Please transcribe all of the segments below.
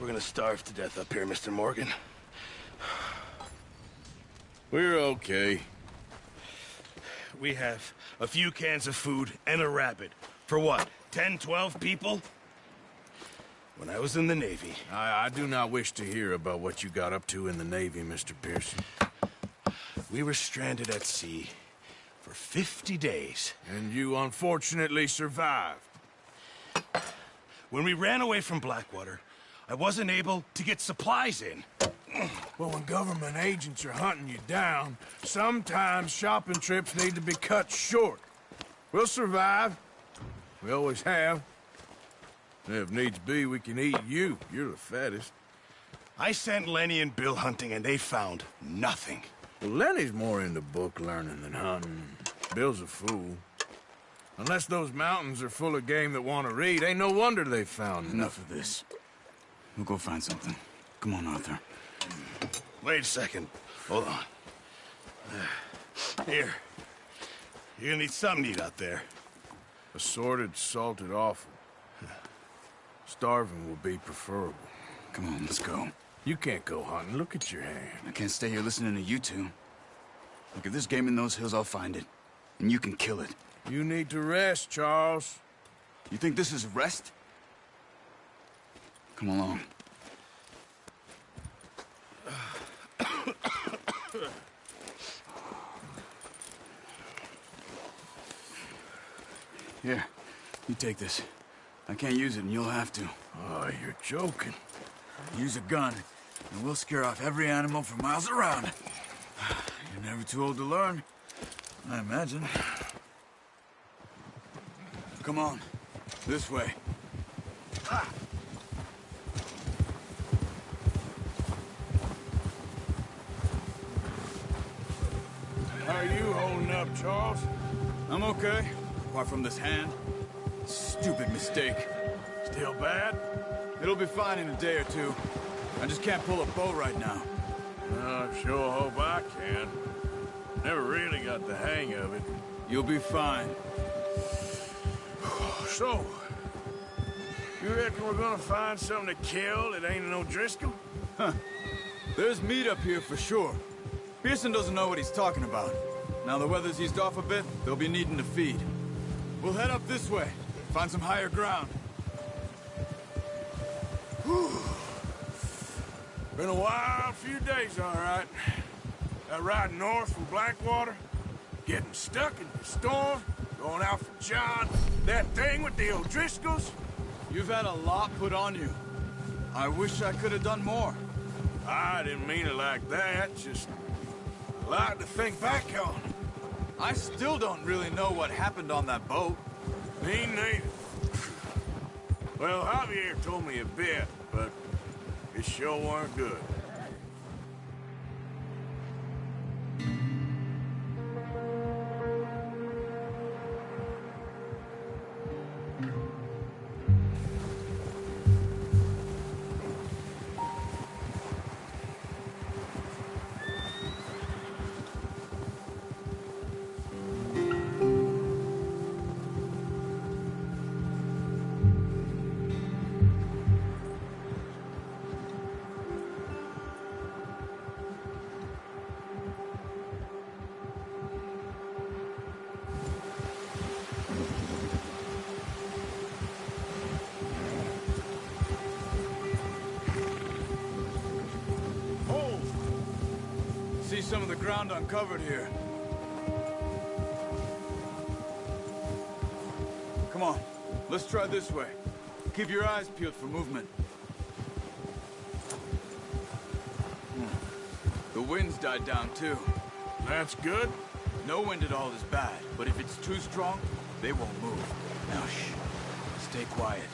We're gonna starve to death up here, Mr. Morgan. We're okay. We have a few cans of food and a rabbit. For what, 10, 12 people? When I was in the Navy... I do not wish to hear about what you got up to in the Navy, Mr. Pearson. We were stranded at sea for 50 days. And you unfortunately survived. When we ran away from Blackwater, I wasn't able to get supplies in. Well, when government agents are hunting you down, sometimes shopping trips need to be cut short. We'll survive. We always have. And if needs be, we can eat you. You're the fattest. I sent Lenny and Bill hunting, and they found nothing. Well, Lenny's more into book learning than hunting. Bill's a fool. Unless those mountains are full of game that want to read, ain't no wonder they found Enough of this. We'll go find something. Come on, Arthur. Wait a second. Hold on. Here. You're gonna need something to eat out there. Assorted, salted offal. Starving will be preferable. Come on, let's go. You can't go hunting. Look at your hand. I can't stay here listening to you two. Look, if there's game in those hills, I'll find it. And you can kill it. You need to rest, Charles. You think this is rest? Come along. Here, you take this. I can't use it, and you'll have to. Oh, you're joking. Use a gun, and we'll scare off every animal for miles around. You're never too old to learn, I imagine. Come on, this way. How are you holding up, Charles? I'm okay, apart from this hand. Stupid mistake. Still bad? It'll be fine in a day or two. I just can't pull a bow right now. I sure hope I can. Never really got the hang of it. You'll be fine. So, you reckon we're gonna find something to kill that ain't an O'Driscoll? Huh. There's meat up here for sure. Pearson doesn't know what he's talking about. Now the weather's eased off a bit, they'll be needing to feed. We'll head up this way, find some higher ground. Whew. Been a wild few days, all right. That ride north from Blackwater, getting stuck in the storm, going out for John, that thing with the O'Driscolls. You've had a lot put on you. I wish I could have done more. I didn't mean it like that, just a lot to think back on. I still don't really know what happened on that boat. Me neither. Well, Javier told me a bit, but it sure weren't good. See some of the ground uncovered here. Come on, let's try this way. Keep your eyes peeled for movement. The wind's died down too. That's good. No wind at all is bad, but if it's too strong, they won't move. Now shh, stay quiet.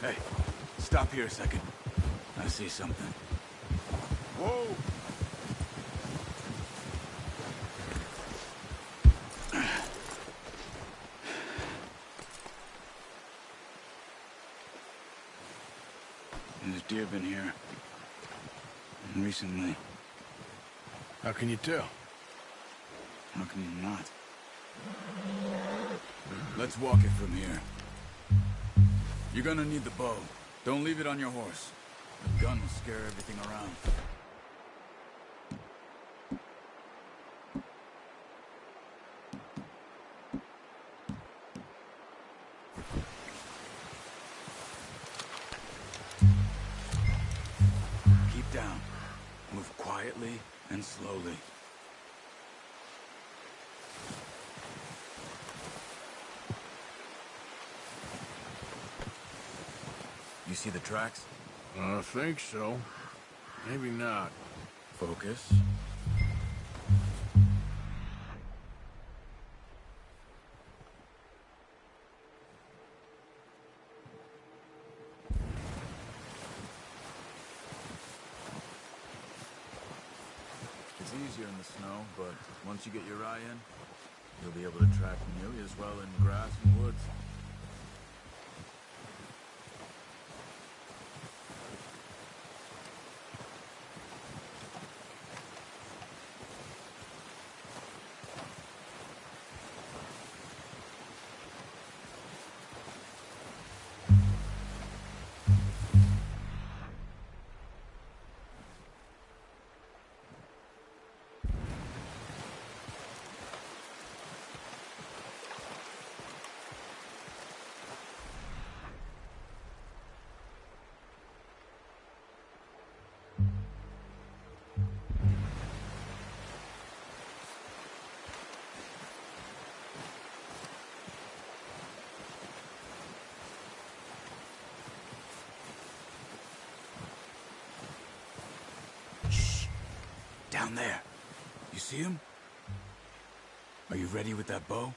Hey, stop here a second. I see something. Whoa! There's deer been here. And recently. How can you tell? How can you not? Let's walk it from here. You're gonna need the bow. Don't leave it on your horse. The gun will scare everything around. Keep down. Move quietly and slowly. You see the tracks? I think so. Maybe not. Focus. It's easier in the snow, but once you get your eye in, you'll be able to track nearly as well in grass and woods. Down there. You see him? Are you ready with that bow?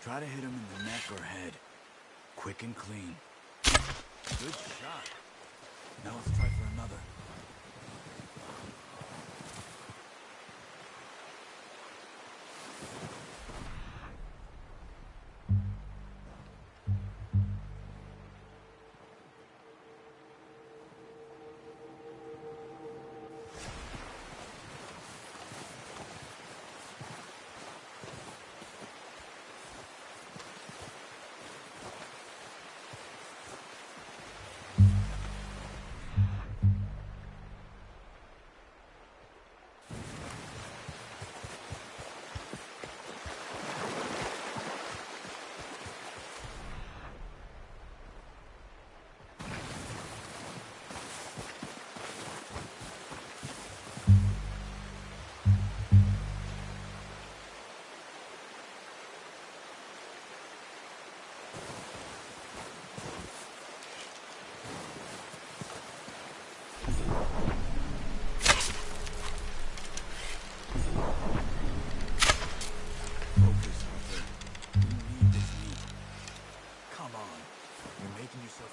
Try to hit him in the neck or head. Quick and clean. Good shot. Now let's try for another.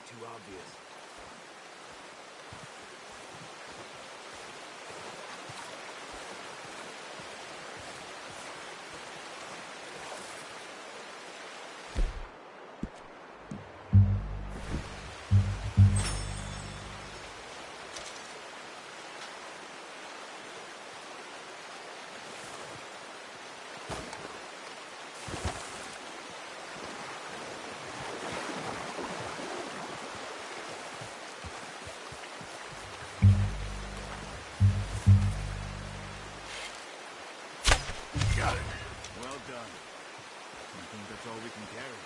Too obvious. Got it. Well done. I think that's all we can carry.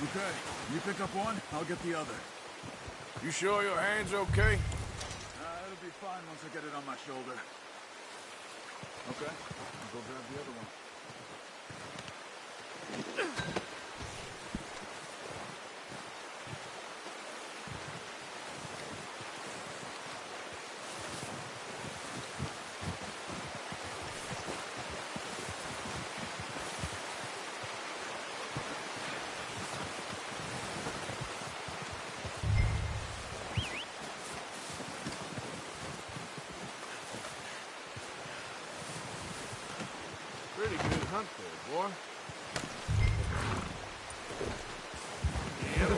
Okay, you pick up one, I'll get the other. You sure your hand's okay? It'll be fine once I get it on my shoulder. Okay, I'll go grab the other one. Pretty good hunt there, boy. Yep.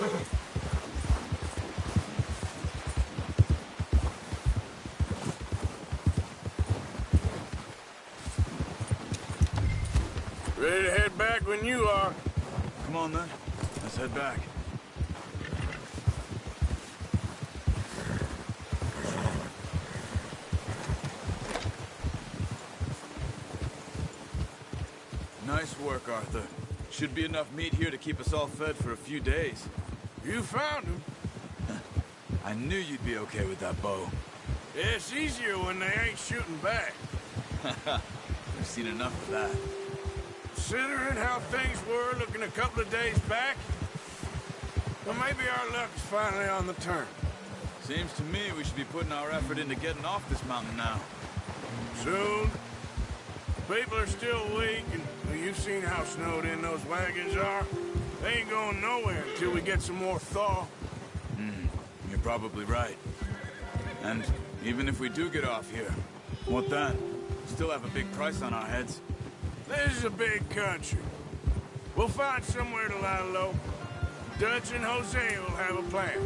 when you are. Come on, then. Let's head back. Nice work, Arthur. Should be enough meat here to keep us all fed for a few days. You found him. I knew you'd be okay with that bow. Yeah, it's easier when they ain't shooting back. We've seen enough of that. Considering how things were looking a couple of days back, well, maybe our luck's finally on the turn. Seems to me we should be putting our effort into getting off this mountain now. Soon. People are still weak, and well, you've seen how snowed in those wagons are. They ain't going nowhere until we get some more thaw. You're probably right. And even if we do get off here, what then? Still have a big price on our heads. This is a big country. We'll find somewhere to lie low. Dutch and Hosea will have a plan.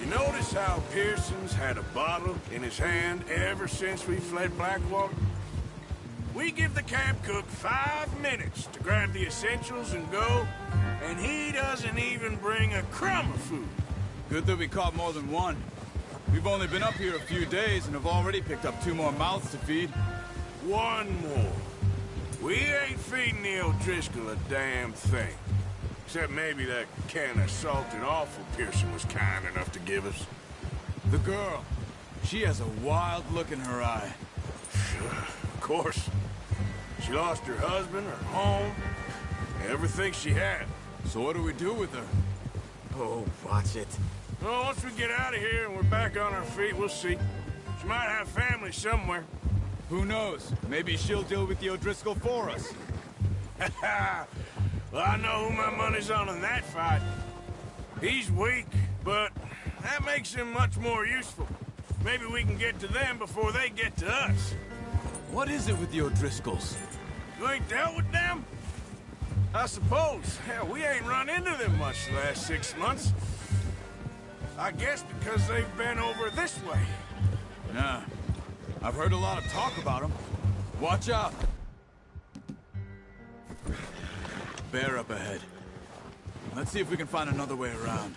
You notice how Pearson's had a bottle in his hand ever since we fled Blackwater? We give the camp cook 5 minutes to grab the essentials and go, and he doesn't even bring a crumb of food. Good that we caught more than one. We've only been up here a few days and have already picked up 2 more mouths to feed. 1 more. We ain't feeding the O'Driscoll a damn thing. Except maybe that can of salted offal Pearson was kind enough to give us. The girl. She has a wild look in her eye. Of course. She lost her husband, her home, everything she had. So what do we do with her? Oh, watch it. Well, once we get out of here and we're back on our feet, we'll see. She might have family somewhere. Who knows? Maybe she'll deal with the O'Driscoll for us. Well, I know who my money's on in that fight. He's weak, but that makes him much more useful. Maybe we can get to them before they get to us. What is it with the O'Driscolls? You ain't dealt with them? I suppose. Hell, we ain't run into them much the last 6 months. I guess because they've been over this way. Nah. I've heard a lot of talk about them. Watch out! Bear up ahead. Let's see if we can find another way around.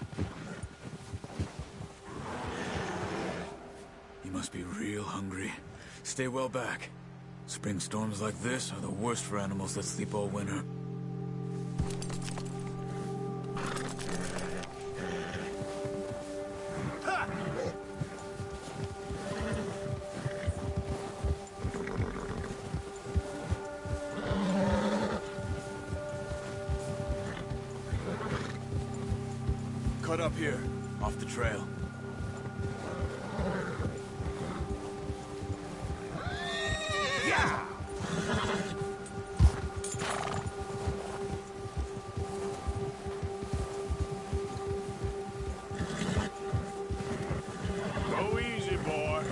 He must be real hungry. Stay well back. Spring storms like this are the worst for animals that sleep all winter. Cut up here, off the trail. Yeah! Go easy, boy.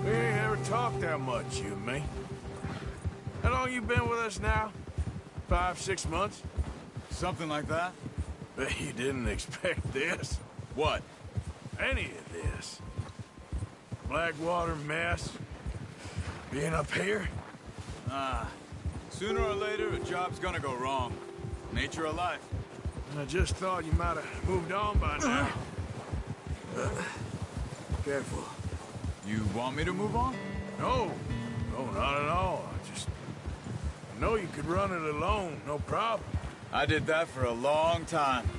We ain't ever talked that much, you and me. How long you been with us now? 5, 6 months? Something like that? Bet you didn't expect this. What? Any of this. Blackwater mess. Being up here? Sooner or later, a job's gonna go wrong. Nature of life. I just thought you might have moved on by now. Careful. You want me to move on? No. No, not at all. I know you could run it alone, no problem. I did that for a long time.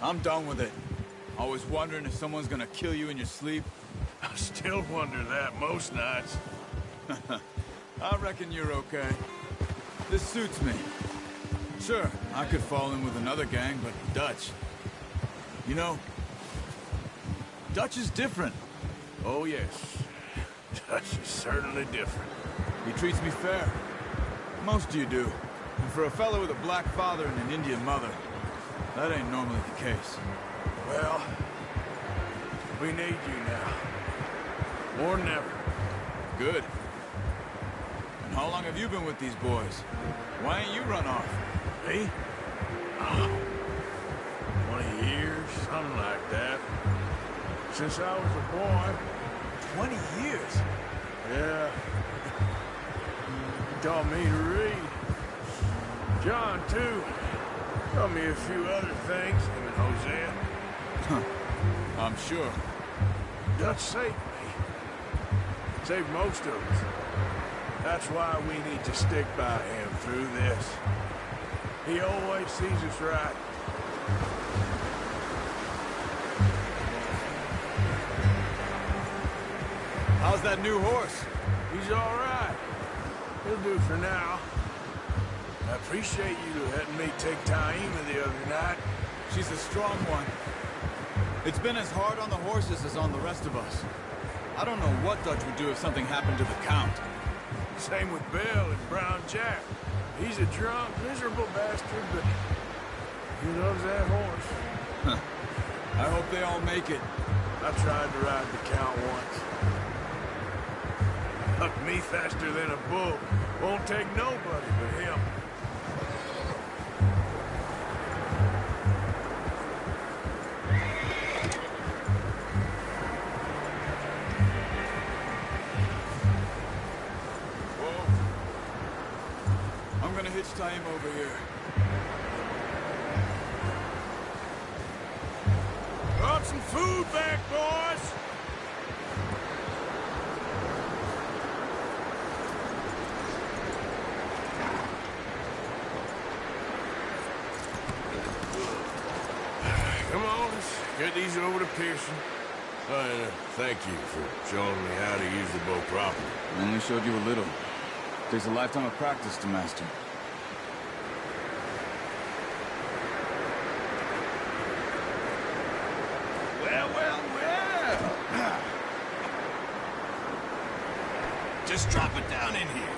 I'm done with it. Always wondering if someone's gonna kill you in your sleep. I still wonder that most nights. I reckon you're okay. This suits me. Sure, I could fall in with another gang, but Dutch... You know, Dutch is different. Oh, yes. Dutch is certainly different. He treats me fair. Most of you do. And for a fellow with a black father and an Indian mother, that ain't normally the case. Well, we need you now. More than ever. Good. And how long have you been with these boys? Why ain't you run off? Me? Oh, 20 years, something like that. Since I was a boy. 20 years. Yeah. He taught me to read. John, too. Taught me a few other things, him and Hosea. I'm sure. Dutch saved me. Saved most of us. That's why we need to stick by him through this. He always sees us right. How's that new horse? He's all right. He'll do for now. I appreciate you letting me take Taima the other night. She's a strong one. It's been as hard on the horses as on the rest of us. I don't know what Dutch would do if something happened to the Count. Same with Bill and Brown Jack. He's a drunk, miserable bastard, but he loves that horse. I hope they all make it. I tried to ride the Count once. Hucked me faster than a bull. Won't take nobody but him. I'm gonna hitch time over here. Brought some food back, boys! Come on, let's get these over to Pearson. Thank you for showing me how to use the bow properly. I only showed you a little. Takes a lifetime of practice to master. Well, well, well. Just drop it down in here.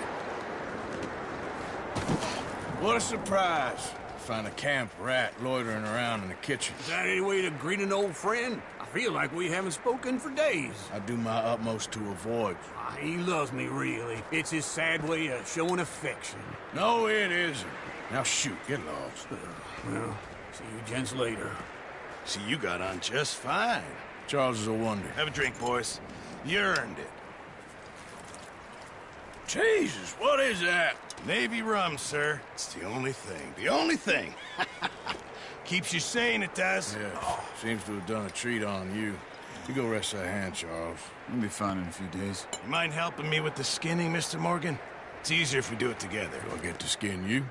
What a surprise. Find a camp rat loitering around in the kitchen. Is that any way to greet an old friend? I feel like we haven't spoken for days. I do my utmost to avoid you. He loves me, really. It's his sad way of showing affection. No, it isn't. Now shoot, get lost. Well, see you gents later. See, you got on just fine. Charles is a wonder. Have a drink, boys. You earned it. Jesus, what is that? Navy rum, sir. It's the only thing. The only thing. Keeps you sane, it does. Yeah, seems to have done a treat on you. You go rest that hand, Charles. We'll be fine in a few days. You mind helping me with the skinning, Mr. Morgan? It's easier if we do it together. Do I get to skin you?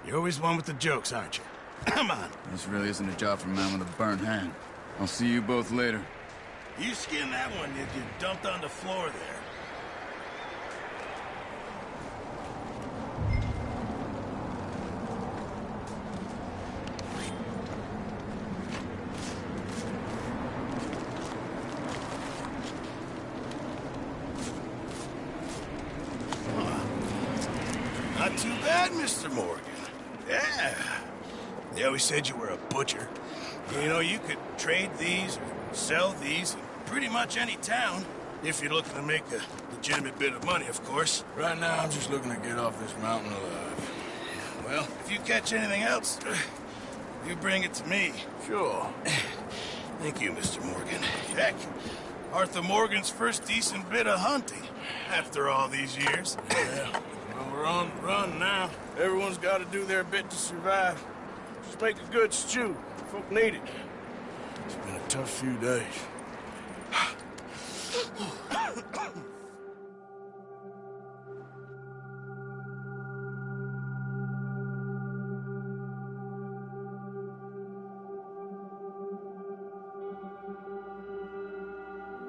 You're always one with the jokes, aren't you? Come on. This really isn't a job for a man with a burnt hand. I'll see you both later. You skinned that one that you dumped on the floor there. Not too bad, Mr. Morgan. Yeah. They always said you were a butcher. You know, you could trade these or sell these in pretty much any town, if you're looking to make a legitimate bit of money, of course. Right now, I'm just looking to get off this mountain alive. Well, if you catch anything else, you bring it to me. Sure. Thank you, Mr. Morgan. Heck, Arthur Morgan's first decent bit of hunting after all these years. Yeah. Well, we're on the run now. Everyone's got to do their bit to survive. Just make a good stew. Folk need it. It's been a tough few days.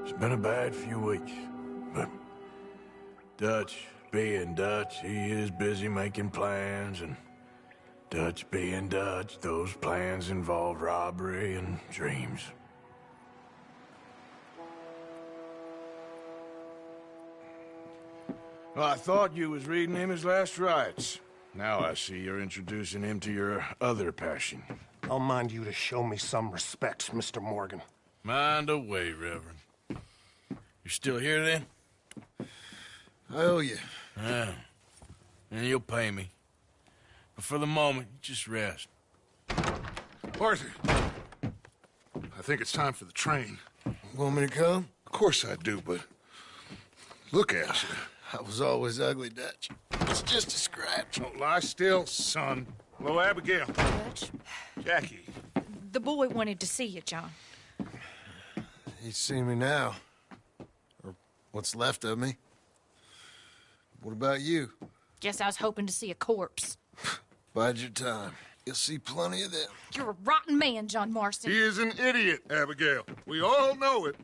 It's been a bad few weeks, but Dutch being Dutch, he is busy making plans, and Dutch being Dutch, those plans involve robbery and dreams. Well, I thought you was reading him his last rites. Now I see you're introducing him to your other passion. I'll mind you to show me some respect, Mr. Morgan. Mind away, Reverend. You're still here, then? I owe you. Yeah. And you'll pay me. But for the moment, just rest. Arthur, I think it's time for the train. Want me to come? Of course I do, but look at you. I was always ugly, Dutch. It's just a scratch. Don't lie still, son. Hello, Abigail. Dutch, Jackie. the boy wanted to see you, John. He's seen me now. Or what's left of me. What about you? Guess I was hoping to see a corpse. Bide your time. You'll see plenty of them. You're a rotten man, John Marston. He is an idiot, Abigail. We all know it.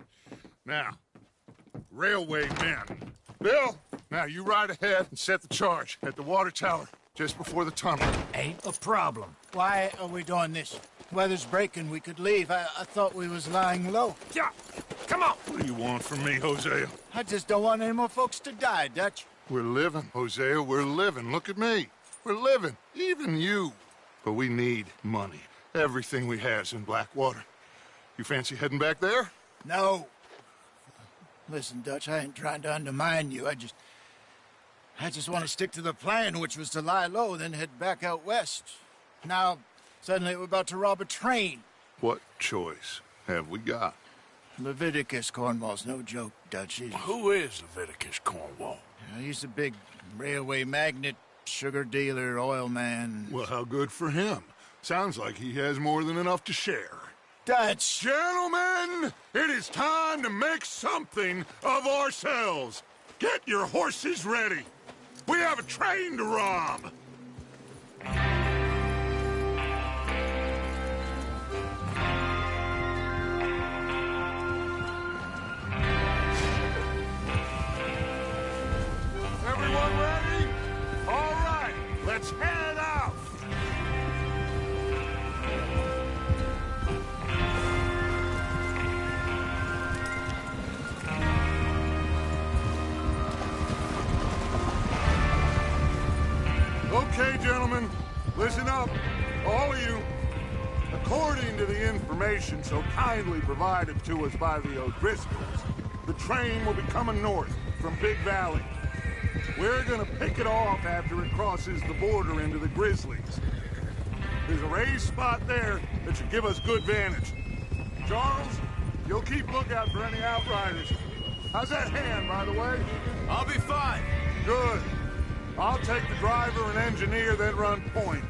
Now, railway men. Bill, now you ride ahead and set the charge at the water tower just before the tunnel. Ain't a problem. Why are we doing this? Weather's breaking. We could leave. I thought we was lying low. Yeah, come on. What do you want from me, Hosea? I just don't want any more folks to die, Dutch. We're living, Hosea. We're living. Look at me. We're living. Even you. But we need money. Everything we has in Blackwater. You fancy heading back there? No. Listen, Dutch, I ain't trying to undermine you. I just want to stick to the plan, which was to lie low, then head back out west. Now, suddenly we're about to rob a train. What choice have we got? Leviticus Cornwall's no joke, Dutch. Who is Leviticus Cornwall? He's a big railway magnate, sugar dealer, oil man. Well, how good for him. Sounds like he has more than enough to share. Dutch! Gentlemen, it is time to make something of ourselves. Get your horses ready. We have a train to rob. Everyone ready? All right, let's head out. Okay, gentlemen, listen up, all of you. According to the information so kindly provided to us by the O'Driscolls, the train will be coming north from Big Valley. We're gonna pick it off after it crosses the border into the Grizzlies. There's a raised spot there that should give us good vantage. Charles, you'll keep lookout for any outriders. How's that hand, by the way? I'll be fine. Good. I'll take the driver and engineer, then run point.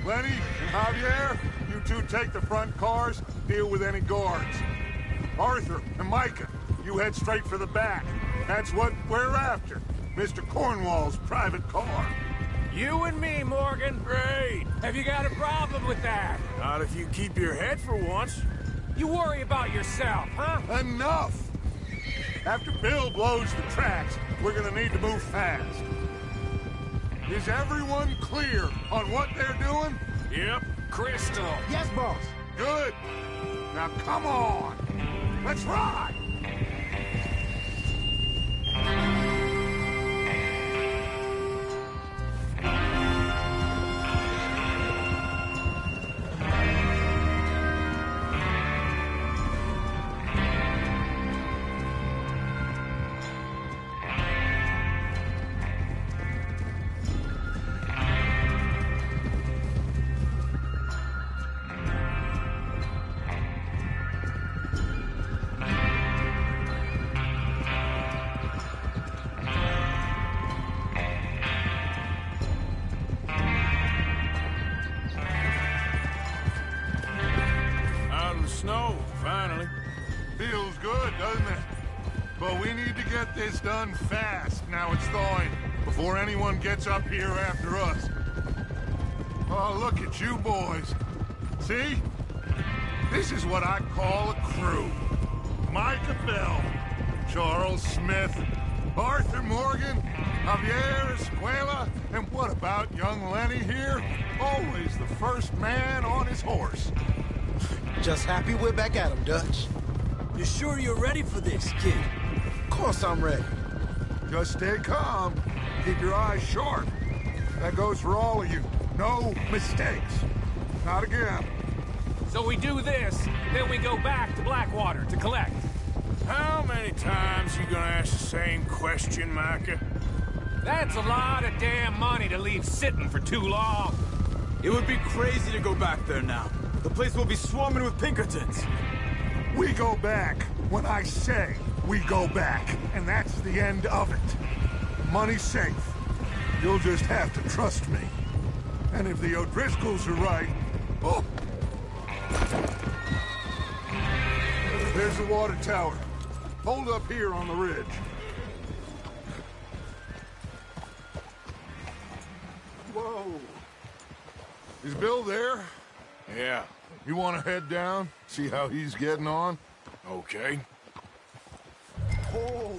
Lenny and Javier, you two take the front cars, deal with any guards. Arthur and Micah, you head straight for the back. That's what we're after. Mr. Cornwall's private car. You and me, Morgan. Great. Have you got a problem with that? Not if you keep your head for once. You worry about yourself, huh? Enough! After Bill blows the tracks, we're gonna need to move fast. Is everyone clear on what they're doing? Yep. Crystal. Yes, boss. Good. Now come on. Let's ride! Snow, finally. Feels good, doesn't it? But we need to get this done fast, now it's thawing, before anyone gets up here after us. Oh, look at you boys. See? This is what I call a crew. Micah Bell, Charles Smith, Arthur Morgan, Javier Escuela, and what about young Lenny here? Always the first man on his horse. Just happy we're back at him, Dutch. You sure you're ready for this, kid? Of course I'm ready. Just stay calm. Keep your eyes sharp. That goes for all of you. No mistakes. Not again. So we do this, then we go back to Blackwater to collect. How many times you gonna ask the same question, Micah? That's a lot of damn money to leave sitting for too long. It would be crazy to go back there now. The place will be swarming with Pinkertons. We go back. when I say we go back, and that's the end of it. Money's safe. You'll just have to trust me. And if the O'Driscolls are right... Oh! There's the water tower. Hold up here on the ridge. Whoa. Is Bill there? Yeah. You want to head down? See how he's getting on? Okay. Oh.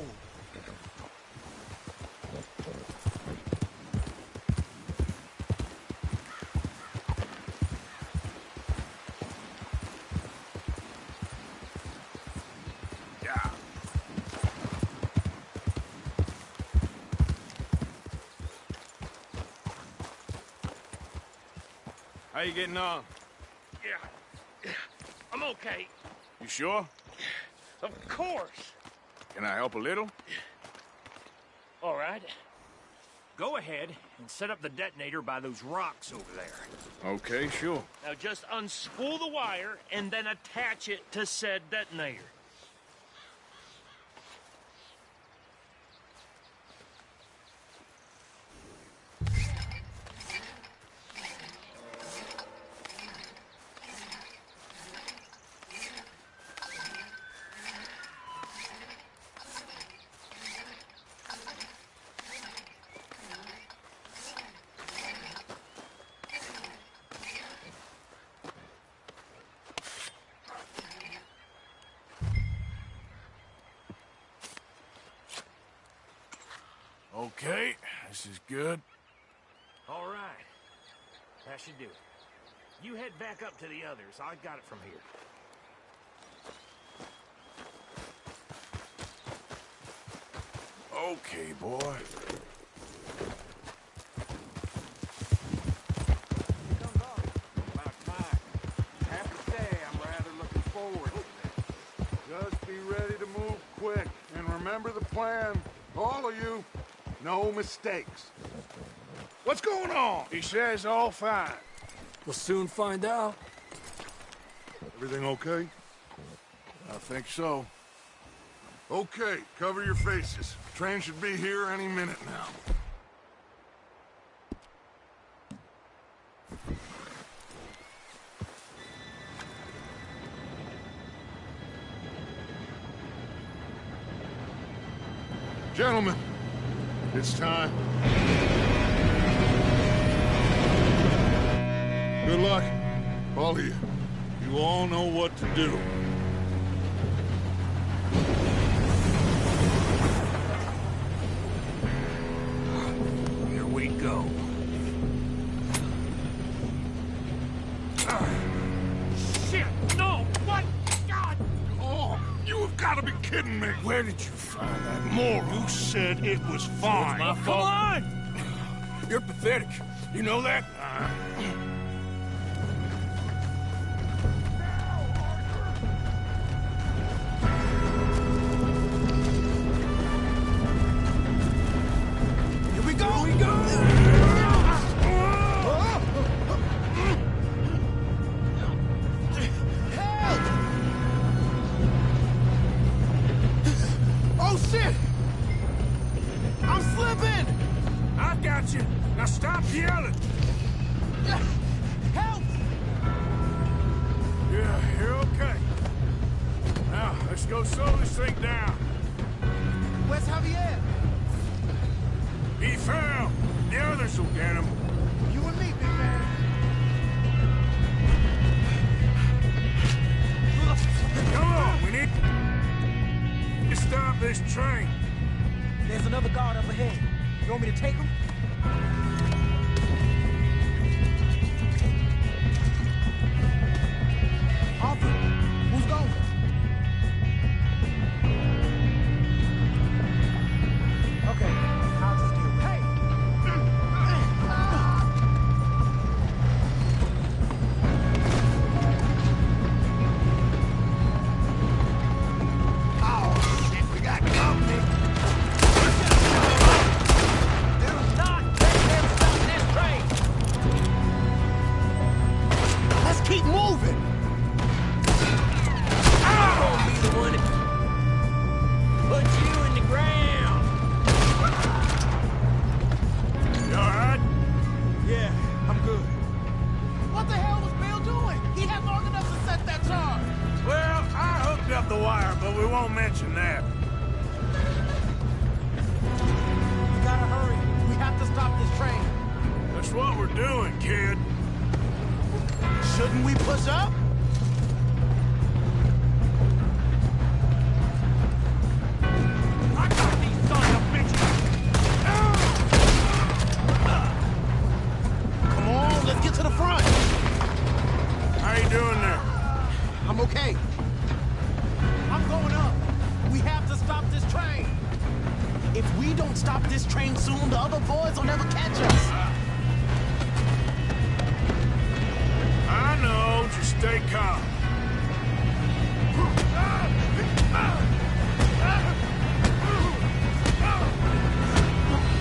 How you getting on? Yeah, I'm okay. You sure? Of course. Can I help a little? All right. Go ahead and set up the detonator by those rocks over there. Okay, sure. Now just unspool the wire and then attach it to said detonator. Okay, this is good. All right. That should do it. You head back up to the others. I got it from here. Okay, boy. About time. Happy day. I'm rather looking forward to this. Just be ready to move quick. And remember the plan. All of you. No mistakes. What's going on? He says all fine. We'll soon find out. Everything okay? I think so. Okay, cover your faces. Train should be here any minute now. Gentlemen, it's time. Good luck, all of you. You all know what to do. Here we go. Shit! No! What? God! Oh, you have got to be kidding me. Where did you find that moron? You said it was fine. My Come fault. on! You're pathetic. You know that? Here we go! Here we go! Help! Oh, shit! I'm slipping! I got you. Now stop yelling. Help! Yeah, you're okay. Now, let's go slow this thing down. Where's Javier? He fell. The others will get him. You and me, big man. Come on, we need to stop this train. There's another guard up ahead. You want me to take him? Officer, who's going? Okay, I'll just deal with it. Hey! Oh, shit, we got company. Not take him doing, kid? Shouldn't we push up? I got these sons of bitches! Come on, let's get to the front. How you doing there? I'm okay. I'm going up. We have to stop this train. If we don't stop this train soon, the other boys will never catch us. I know, just stay calm.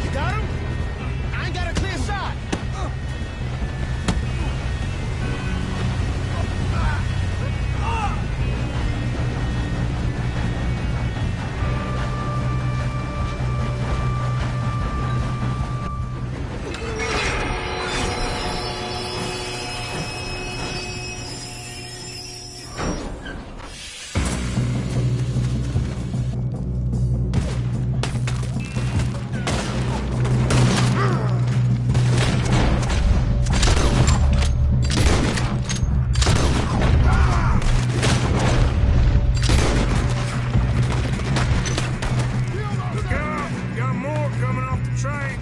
You got him? I ain't got a clear shot. Look out! Got more coming off the train.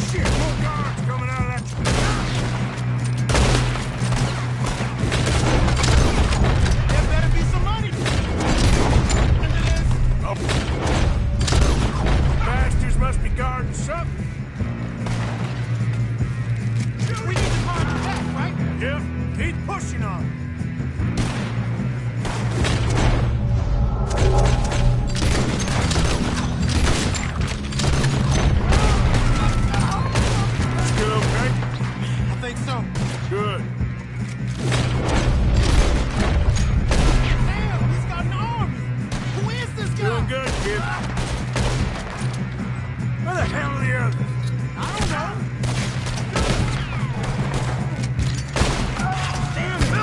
Shit, more guards coming out of that. There better be some money. Under this. Bastards must be guarding something. We need to find the back, right? Yep, keep pushing on. Still okay? I think so. Good. Damn, he's got an army. Who is this guy? Doing good, kid. Where the hell are the others? I don't know. Damn it. I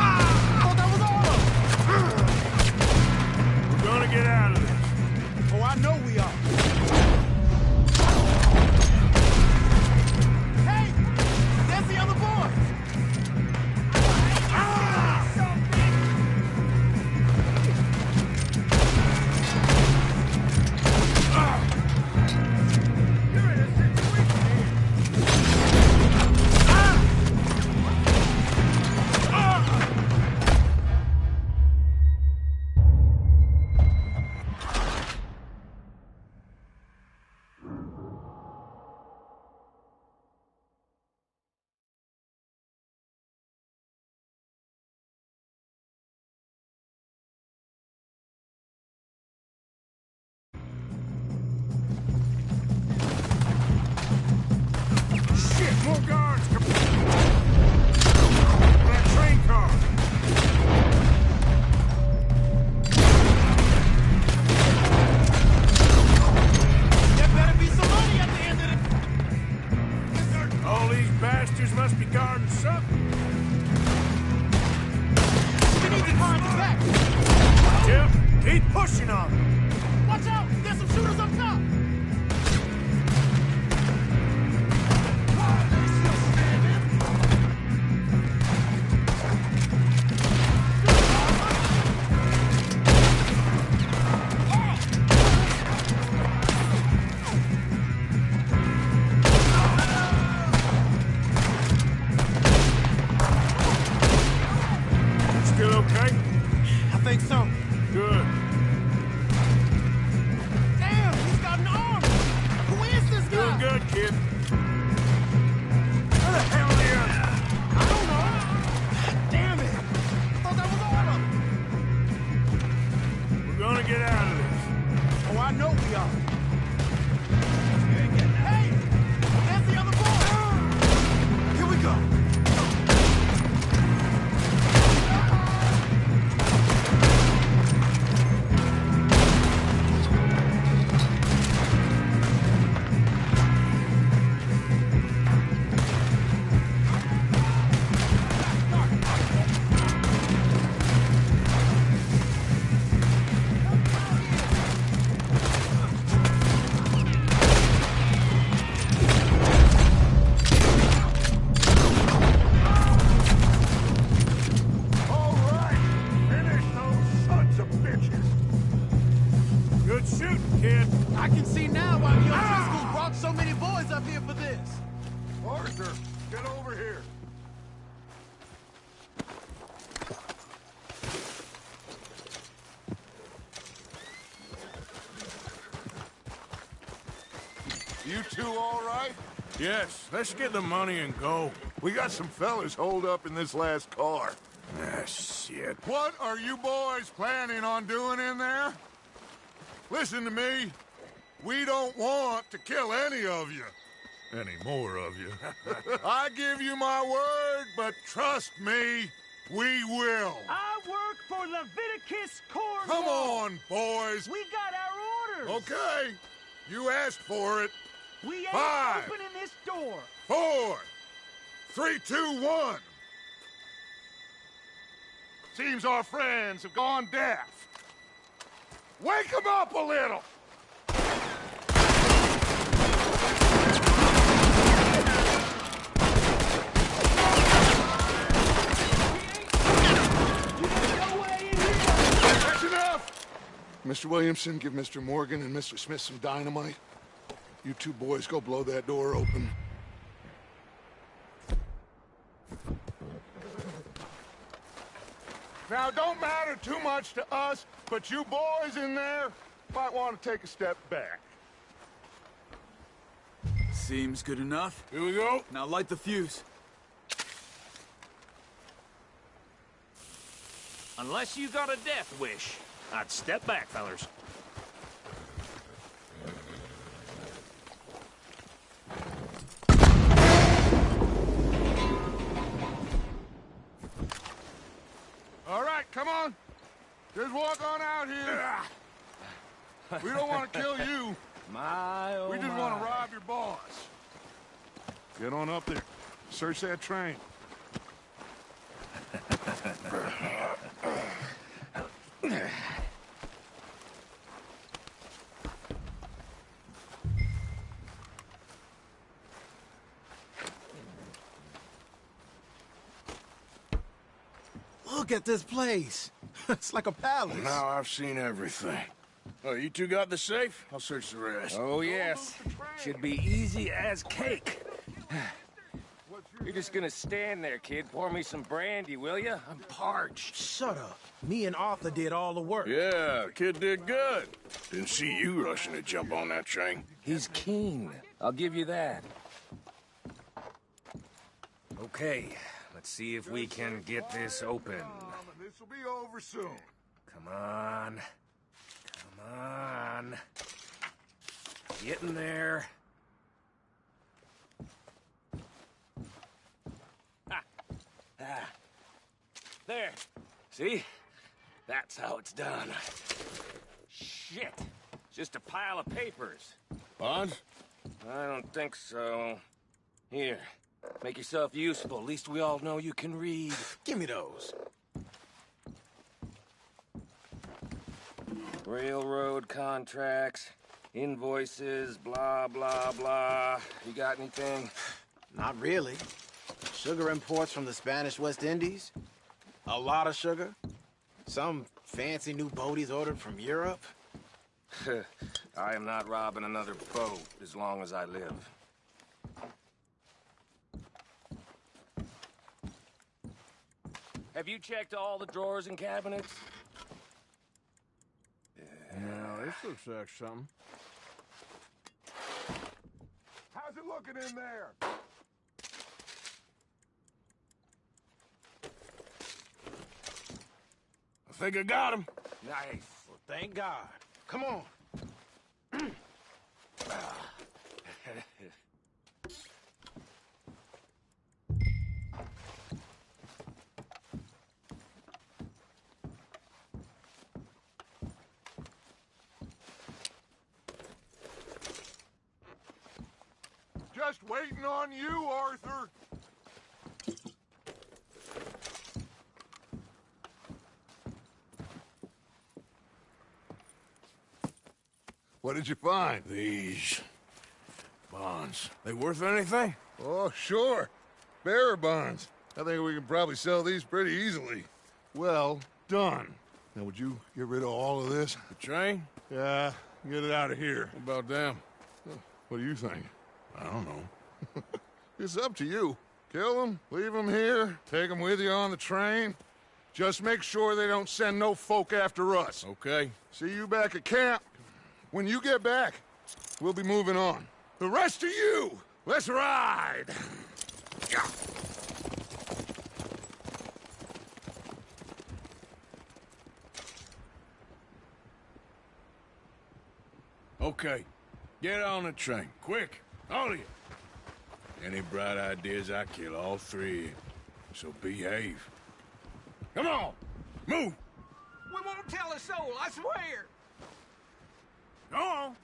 thought that was all of them. We're gonna get out of this. Oh, I know we are. Hey, there's the other boys. Shit, more guards coming. That train car. There better be some money at the end of it. All these bastards must be guarding something. We need to find the back. Yep, keep pushing on. Watch out, there's some shooters up top. Still okay? I think so. Good. Get over here. You two all right? Yes, let's get the money and go. We got some fellas holed up in this last car. Ah, shit. What are you boys planning on doing in there? Listen to me. We don't want to kill any of you. Any more of you. I give you my word, but trust me, we will. I work for Leviticus Cornwall. Come on, boys. We got our orders. Okay. You asked for it. We ain't 5, opening this door. 4, 3, 2, 1. Seems our friends have gone deaf. Wake them up a little. That's enough. Mr. Williamson, give Mr. Morgan and Mr. Smith some dynamite. You two boys go blow that door open. Now, it don't matter too much to us, but you boys in there might want to take a step back. Seems good enough. Here we go. Now light the fuse. Unless you got a death wish, I'd step back, fellers. All right, come on. Just walk on out here. We don't want to kill you. My, oh We just my. want to rob your boss. Get on up there. Search that train. Look at this place. It's like a palace. Now I've seen everything. Oh, you two got the safe? I'll search the rest. Oh, yes. Should be easy as cake. You're just gonna stand there, kid. Pour me some brandy, will you? I'm parched. Shut up. Me and Arthur did all the work. Yeah, the kid did good. Didn't see you rushing to jump on that train. He's keen. I'll give you that. Okay, let's see if we can get this open. This will be over soon. Come on. Come on. Get in there. There. See? That's how it's done. Shit. Just a pile of papers. Bonds? I don't think so. Here. Make yourself useful. At least we all know you can read. Give me those. Railroad contracts, invoices, blah, blah, blah. You got anything? Not really. Sugar imports from the Spanish West Indies. A lot of sugar. Some fancy new boat he's ordered from Europe. I am not robbing another boat as long as I live. Have you checked all the drawers and cabinets? Yeah, this looks like something. How's it looking in there? I think I got him. Nice. Well, thank God. Come on. Just waiting on you, Arthur. What did you find? These bonds. They worth anything? Oh, sure. Bearer bonds. I think we can probably sell these pretty easily. Well done. Now, would you get rid of all of this? The train? Yeah, get it out of here. What about them? What do you think? I don't know. It's up to you. Kill them, leave them here, take them with you on the train. Just make sure they don't send no folk after us. Okay. See you back at camp. When you get back, we'll be moving on. The rest of you, let's ride! Okay. Get on the train. Quick. All of you. Any bright ideas, I kill all three. So behave. Come on! Move! We won't tell a soul, I swear! Go on!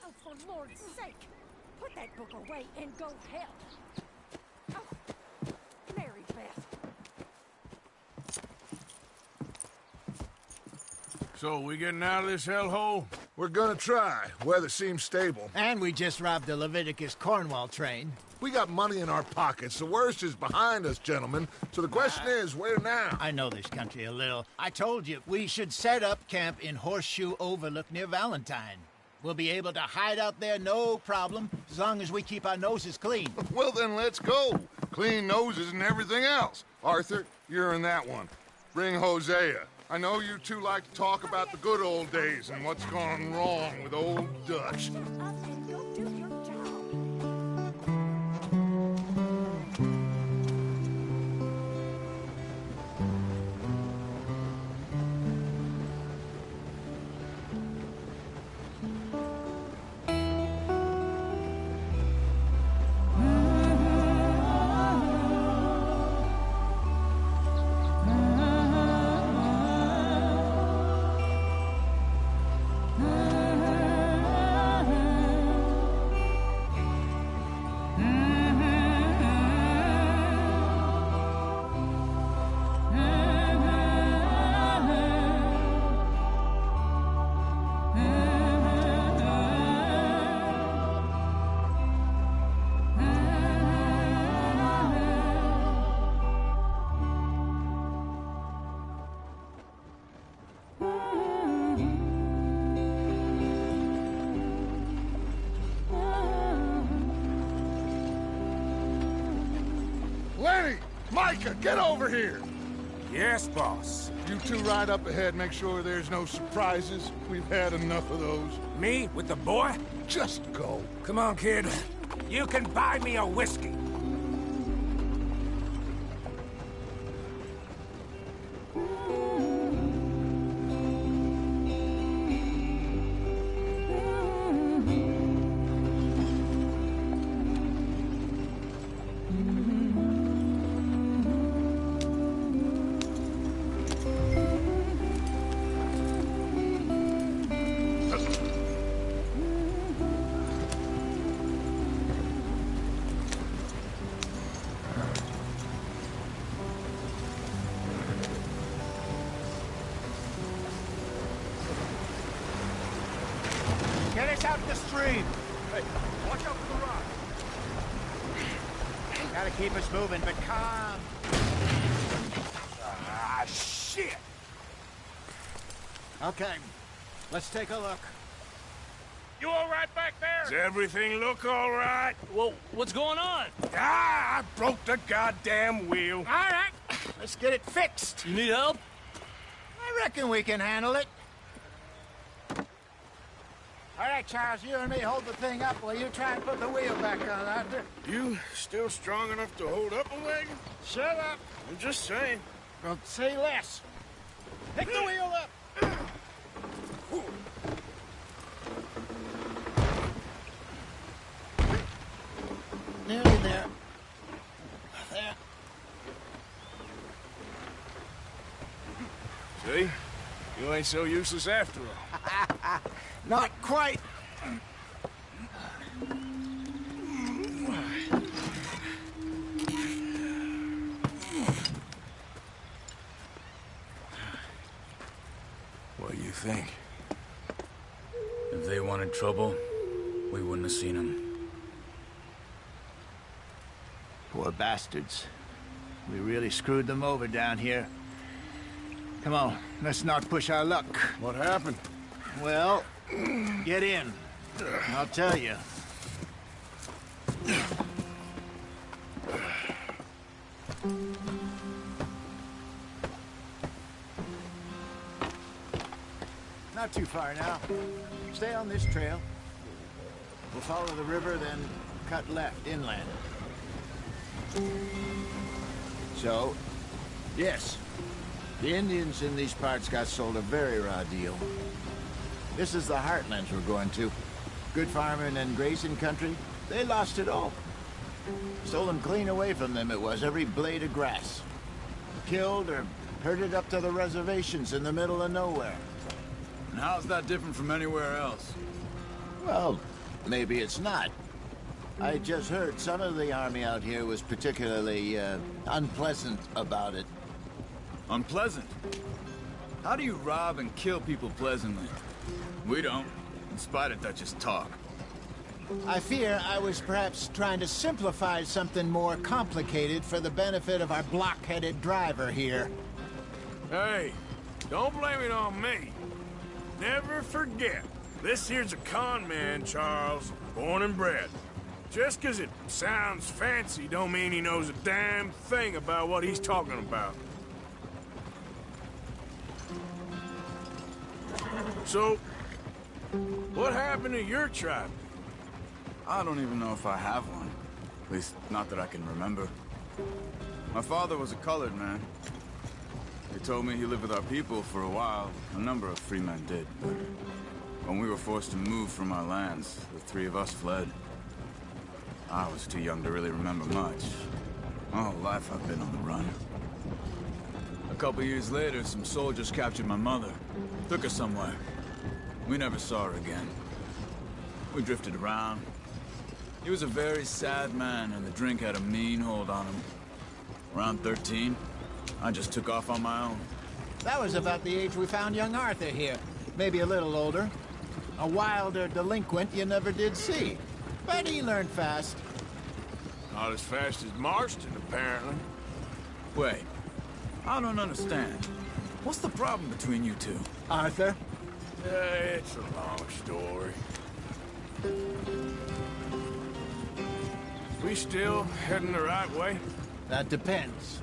Oh, for Lord's sake! Put that book away and go help! Oh, Mary Beth. So, we getting out of this hellhole? We're gonna try. Weather seems stable. And we just robbed the Leviticus Cornwall train. We got money in our pockets. The worst is behind us, gentlemen. So the question is, where now? I know this country a little. I told you, we should set up camp in Horseshoe Overlook near Valentine. We'll be able to hide out there, no problem, as long as we keep our noses clean. Well, then let's go. Clean noses and everything else. Arthur, you're in that one. Bring Hosea. I know you two like to talk about the good old days and what's gone wrong with old Dutch. Lenny! Micah, get over here! Yes, boss. You two ride up ahead, make sure there's no surprises. We've had enough of those. Me with the boy? Just go. Come on, kid. You can buy me a whiskey. Get us out the stream! Hey, watch out for the rock. Gotta keep us moving, but calm. Ah, shit! Okay, let's take a look. You all right back there? Does everything look all right? Well, what's going on? Ah, I broke the goddamn wheel. All right, let's get it fixed. You need help? I reckon we can handle it. All right, Charles, you and me hold the thing up while you try and put the wheel back on, Arthur. You still strong enough to hold up a wagon? Shut up. I'm just saying. Well, say less. Pick the wheel up. Nearly there. There. See? You ain't so useless after all. Not quite. What do you think? If they wanted trouble, we wouldn't have seen them. Poor bastards. We really screwed them over down here. Come on, let's not push our luck. What happened? Well, get in. I'll tell you. Not too far now. Stay on this trail. We'll follow the river, then cut left inland. So, yes, the Indians in these parts got sold a very raw deal. This is the heartlands we're going to. Good farming and grazing country, they lost it all. Stolen clean away from them it was, every blade of grass. Killed or herded up to the reservations in the middle of nowhere. And how's that different from anywhere else? Well, maybe it's not. I just heard some of the army out here was particularly, unpleasant about it. Unpleasant? How do you rob and kill people pleasantly? We don't, in spite of Dutch's talk. I fear I was perhaps trying to simplify something more complicated for the benefit of our block-headed driver here. Hey, don't blame it on me. Never forget, this here's a con man, Charles, born and bred. Just 'cause it sounds fancy don't mean he knows a damn thing about what he's talking about. So, what happened to your tribe? I don't even know if I have one. At least, not that I can remember. My father was a colored man. They told me he lived with our people for a while. A number of free men did. But when we were forced to move from our lands, the three of us fled. I was too young to really remember much. My whole life I've been on the run. A couple years later, some soldiers captured my mother. Took her somewhere. We never saw her again. We drifted around. He was a very sad man, and the drink had a mean hold on him. Around 13, I just took off on my own. That was about the age we found young Arthur here. Maybe a little older. A wilder delinquent you never did see. But he learned fast. Not as fast as Marston, apparently. Wait, I don't understand. What's the problem between you two? Arthur? It's a long story. We still heading the right way? That depends.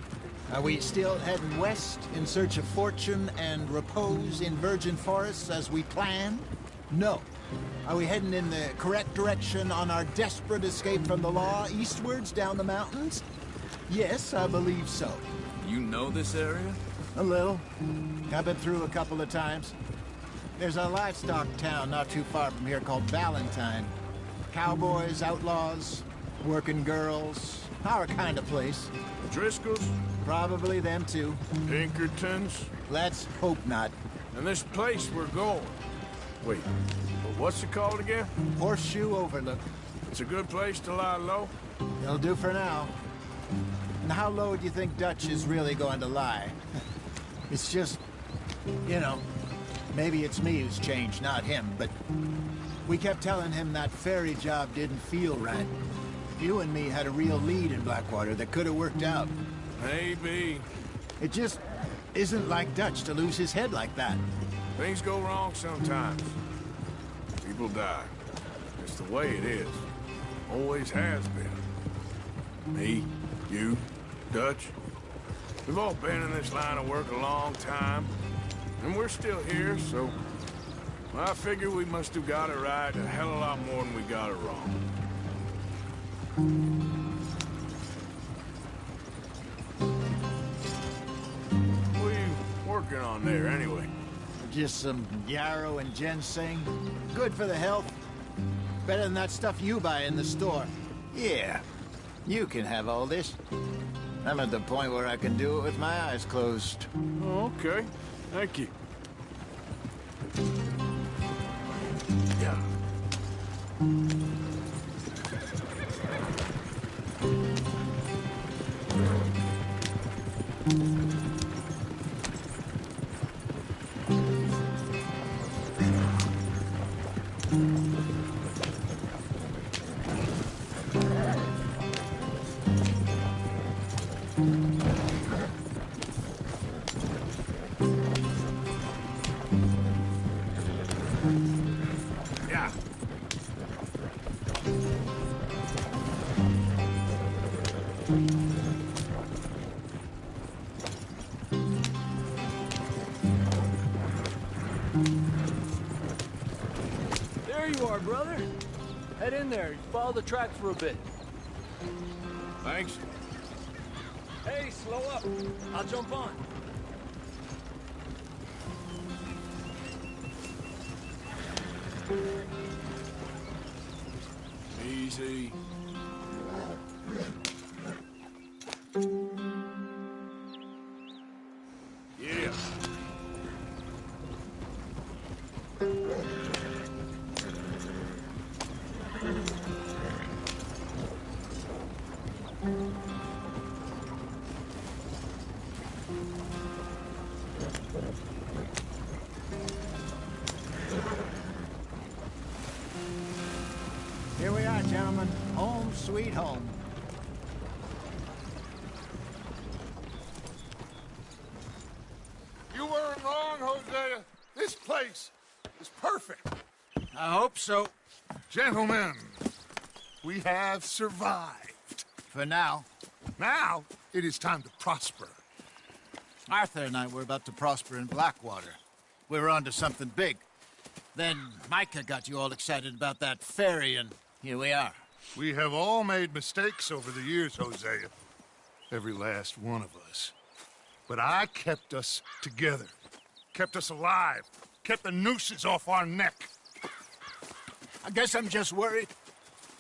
Are we still heading west in search of fortune and repose in virgin forests as we planned? No. Are we heading in the correct direction on our desperate escape from the law eastwards down the mountains? Yes, I believe so. You know this area? A little. I've been through a couple of times. There's a livestock town not too far from here called Valentine. Cowboys, outlaws, working girls, our kind of place. Driscolls? Probably them too. Pinkertons? Let's hope not. And this place we're going. Wait, what's it called again? Horseshoe Overlook. It's a good place to lie low? It'll do for now. And how low do you think Dutch is really going to lie? It's just, you know, maybe it's me who's changed, not him, but we kept telling him that ferry job didn't feel right. You and me had a real lead in Blackwater that could have worked out. Maybe. It just isn't like Dutch to lose his head like that. Things go wrong sometimes. People die. It's the way it is. Always has been. Me, you, Dutch. We've all been in this line of work a long time, and we're still here, so I figure we must have got it right a hell of a lot more than we got it wrong. What are you working on there, anyway? Just some yarrow and ginseng. Good for the health. Better than that stuff you buy in the store. Yeah, you can have all this. I'm at the point where I can do it with my eyes closed. Oh, okay. Thank you. Yeah. Yeah. There you are, brother. Head in there. Follow the tracks for a bit. Thanks. Hey, slow up. I'll jump on. Easy. Yeah. Here we are, gentlemen. Home sweet home. You weren't wrong, Hosea. This place is perfect. I hope so. Gentlemen, we have survived. For now. Now, it is time to prosper. Arthur and I were about to prosper in Blackwater. We were onto something big. Then Micah got you all excited about that ferry, and here we are. We have all made mistakes over the years, Hosea. Every last one of us. But I kept us together. Kept us alive. Kept the nooses off our neck. I guess I'm just worried.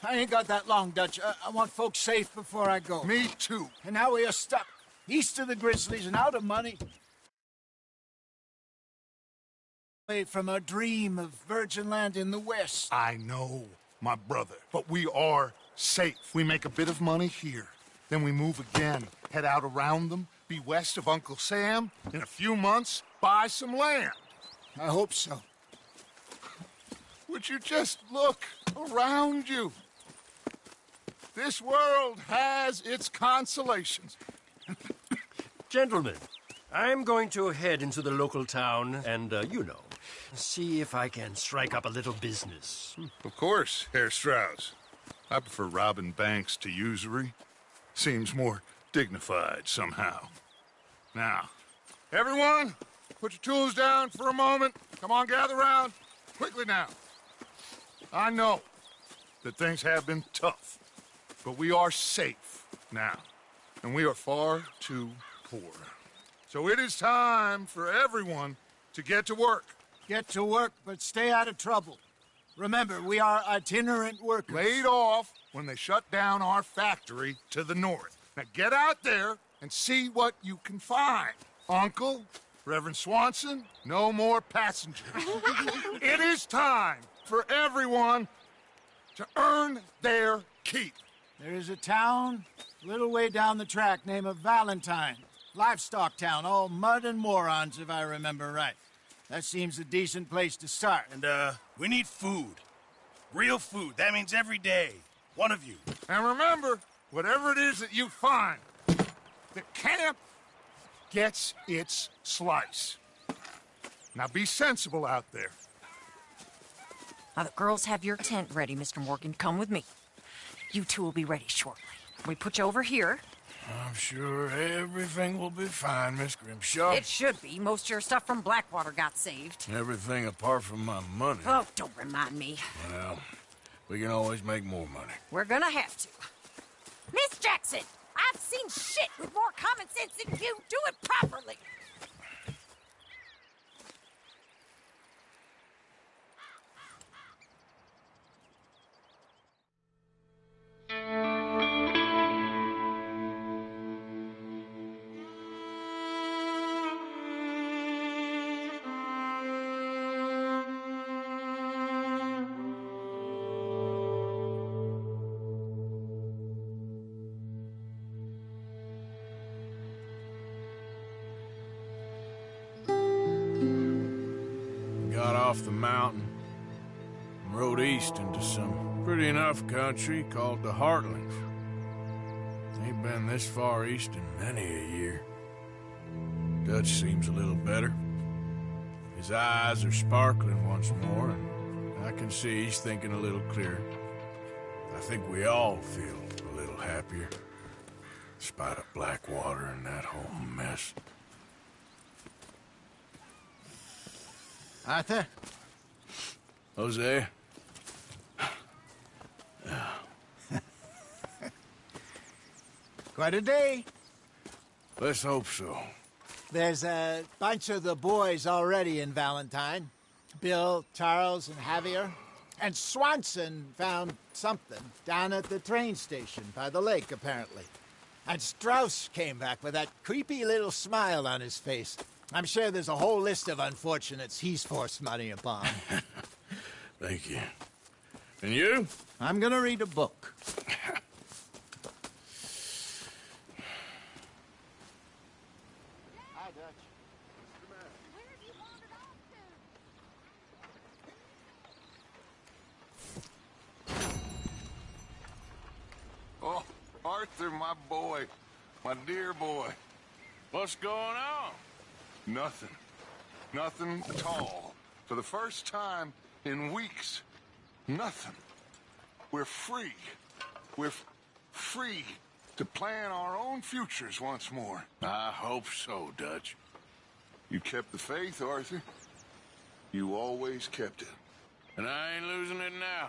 I ain't got that long, Dutch. I want folks safe before I go. Me too. And now we are stuck. East of the Grizzlies and out of money. Away from our dream of virgin land in the west. I know, my brother. But we are safe. We make a bit of money here. Then we move again. Head out around them. Be west of Uncle Sam. In a few months, buy some land. I hope so. Would you just look around you? This world has its consolations. Gentlemen, I'm going to head into the local town and, see if I can strike up a little business. Of course, Herr Strauss. I prefer robbing banks to usury. Seems more dignified somehow. Now, everyone, put your tools down for a moment. Come on, gather round. Quickly now. I know that things have been tough, but we are safe now, and we are far too poor. So it is time for everyone to get to work. Get to work, but stay out of trouble. Remember, we are itinerant workers. Laid off when they shut down our factory to the north. Now get out there and see what you can find. Uncle, Reverend Swanson, no more passengers. It is time for everyone to earn their keep. There is a town a little way down the track named Valentine. Livestock town, all mud and morons, if I remember right. That seems a decent place to start. And, we need food. Real food. That means every day. One of you. And remember, whatever it is that you find, the camp gets its slice. Now be sensible out there. Now, the girls have your tent ready, Mr. Morgan. Come with me. You two will be ready shortly. We put you over here. I'm sure everything will be fine, Miss Grimshaw. It should be. Most of your stuff from Blackwater got saved. Everything apart from my money. Oh, don't remind me. Well, we can always make more money. We're gonna have to. Miss Jackson, I've seen shit with more common sense than you. Do it properly. Got off the mountain and rode east into some pretty enough country called the Heartlands. Ain't been this far east in many a year. Dutch seems a little better. His eyes are sparkling once more, and I can see he's thinking a little clearer. I think we all feel a little happier, in spite of Blackwater and that whole mess. Arthur? Jose? Quite a day. Let's hope so. There's a bunch of the boys already in Valentine. Bill, Charles, and Javier. And Swanson found something down at the train station by the lake, apparently. And Strauss came back with that creepy little smile on his face. I'm sure there's a whole list of unfortunates he's forced money upon. Thank you. And you? I'm gonna read a book. Hi, Dutch. Oh, Arthur, my boy. My dear boy. What's going on? Nothing. Nothing at all. For the first time in weeks. Nothing. We're free. We're free to plan our own futures once more. I hope so, Dutch. You kept the faith, Arthur. You always kept it. And I ain't losing it now.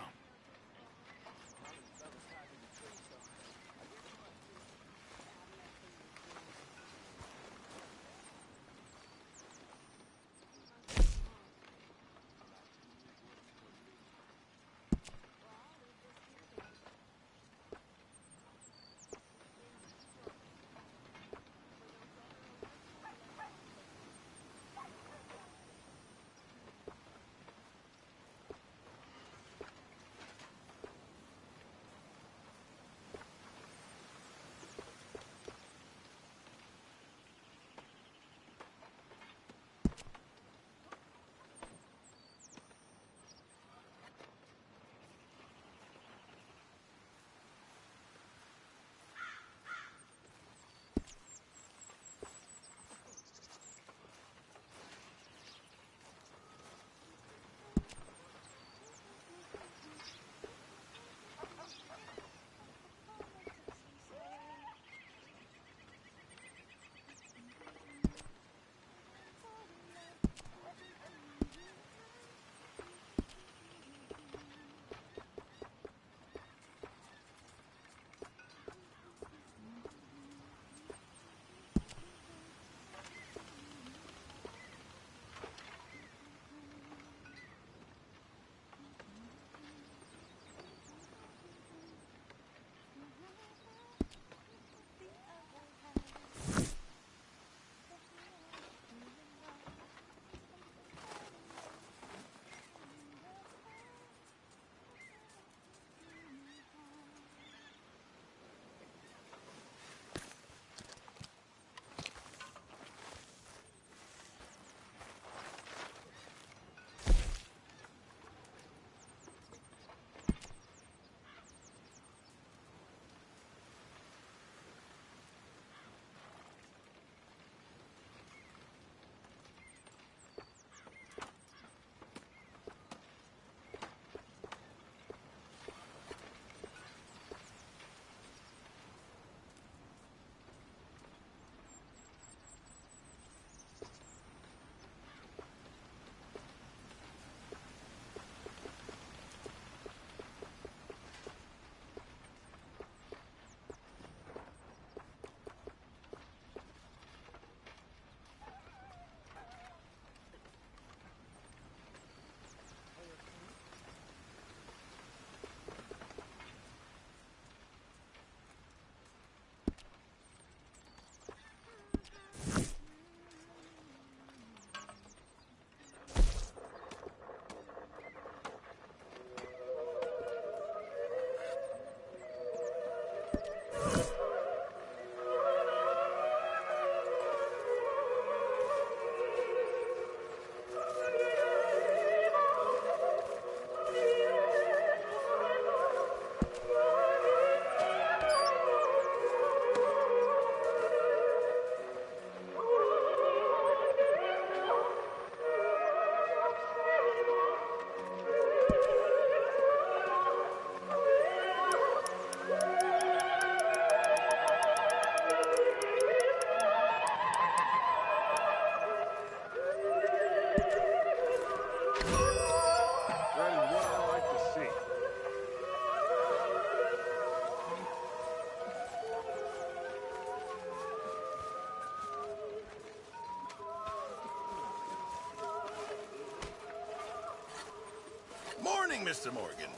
Mr. Morgan.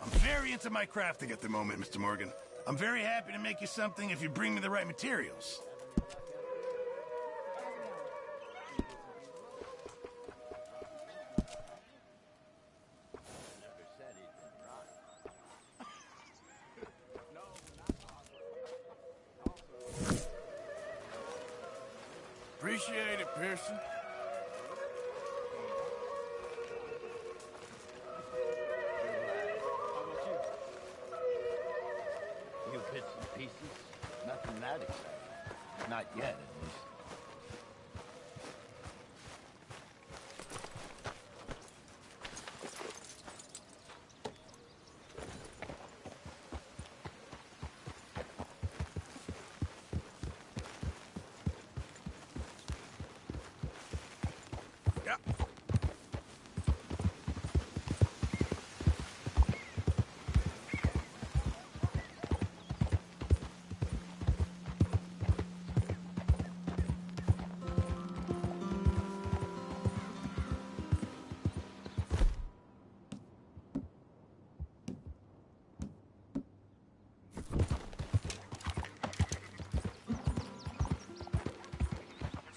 I'm very into my crafting at the moment, Mr. Morgan. I'm very happy to make you something if you bring me the right materials. Appreciate it, Pearson. Few bits and pieces. Nothing that exciting. Not yet, at least.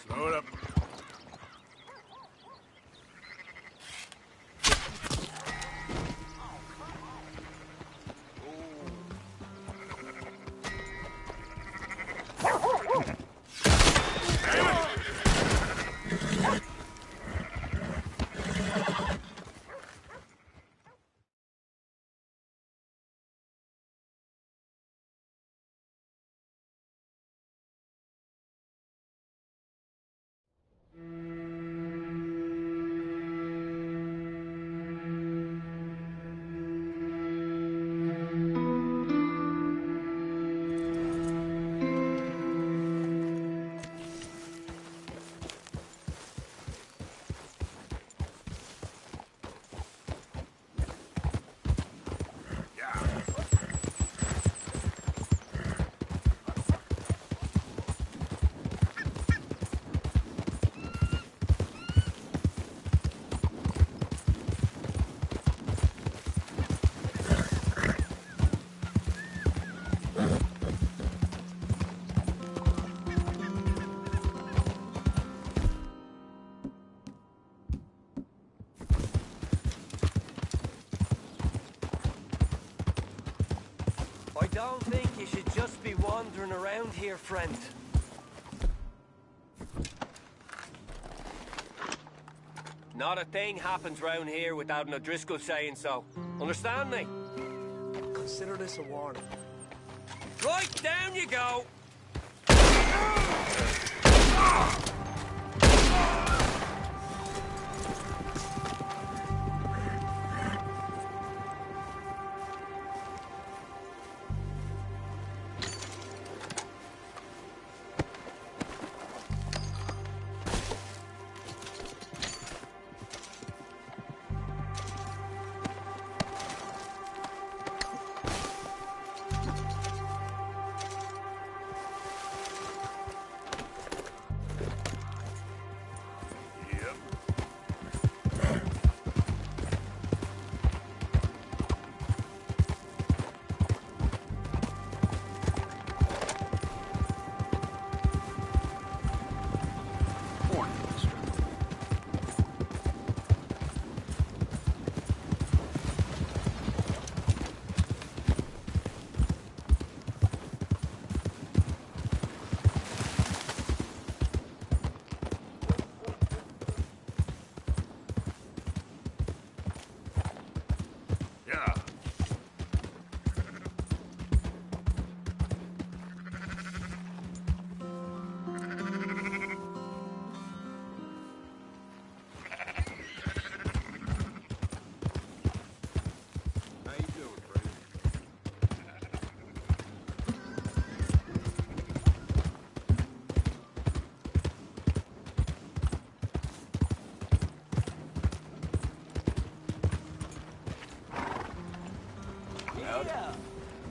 Slow it up. I don't think you should just be wandering around here, friend. Not a thing happens round here without an O'Driscoll saying so. Understand me? Consider this a warning. Right, down you go!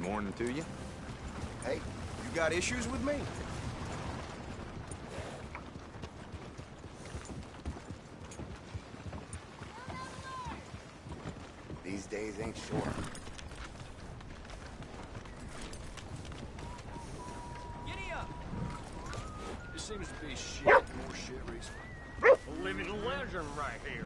Morning to you. Hey, you got issues with me? days ain't short. Giddy up! This seems to be shit. More shit recently. A living legend right here.